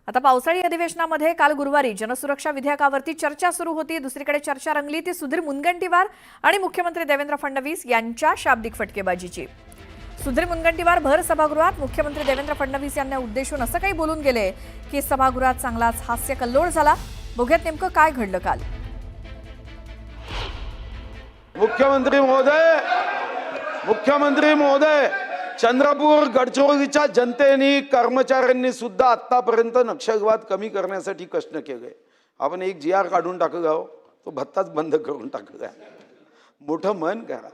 आता पावसाळी अधिवेशनामध्ये काल गुरुवारी जनसुरक्षा विधेयकावरती चर्चा सुरू होती। दुसरीकडे चर्चा रंगली ती सुधीर मुनगंटीवार आणि मुख्यमंत्री देवेंद्र फडणवीस यांच्या शाब्दिक फटकेबाजीची। सुधीर मुनगंटीवार भर सभागृहात मुख्यमंत्री देवेंद्र फडणवीस यांना उद्देशून असं काही बोलून गेले की सभागृहात चांगलाच हास्यकल्लोळ झाला। बघूयात नेमकं काय घडलं काल। मुख्यमंत्री महोदय, चंद्रपूर गडचिरोलीच्या जनतेने कर्मचाऱ्यांनी सुद्धा आतापर्यंत नक्षलवाद कमी करण्यासाठी कष्ट केले। आपण एक GR काढून टाकलं, तो भत्ताच बंद करून टाकला। मोठं मन करा,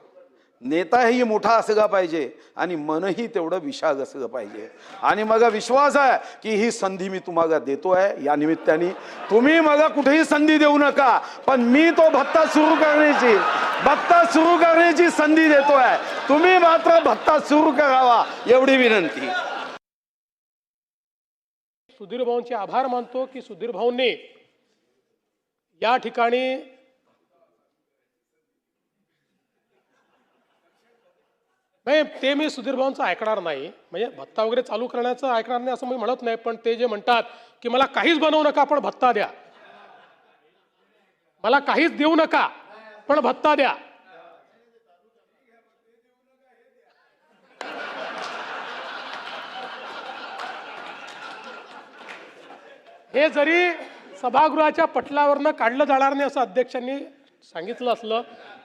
नेताही मोठा असला पाहिजे आणि मनही तेवढं विशाल असलं पाहिजे। आणि मला विश्वास आहे की ही संधी मी तुम्हाला देतोय। या निमित्ताने तुम्ही मला कुठेही संधी देऊ नका, पण मी तो भत्ता सुरू करण्याची संधी देतोय। तुम्ही मात्र भत्ता सुरू करावा एवढी विनंती। सुधीर भाऊंचे आभार मानतो की सुधीर भाऊंनी या ठिकाणी नाही, ते मी सुधीर भाऊंचं ऐकणार नाही। म्हणजे भत्ता वगैरे चालू करण्याचं ऐकणार नाही असं मी म्हणत नाही, पण ते जे म्हणतात की मला काहीच बनवू नका पण भत्ता द्या, मला काहीच देऊ नका पण भत्ता द्या, हे जरी सभागृहाच्या पटलावरनं काढलं जाणार नाही असं अध्यक्षांनी सांगितलं असलं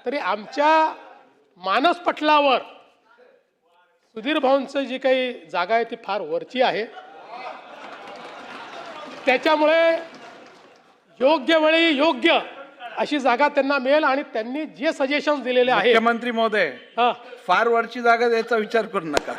तरी आमच्या मानस पटलावर सुधीर भाऊंचं जी काही जागा आहे ती फार वरची आहे। त्याच्यामुळे योग्य वेळी योग्य अशी जागा त्यांना मिळेल आणि त्यांनी जे सजेशन दिलेले आहे। मुख्यमंत्री महोदय, फार वरची जागा द्यायचा विचार करू नका।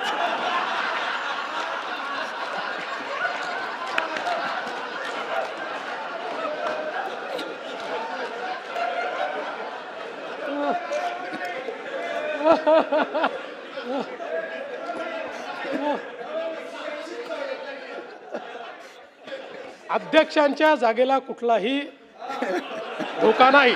अध्यक्षांच्या जागेला कुठलाही धोका नाही।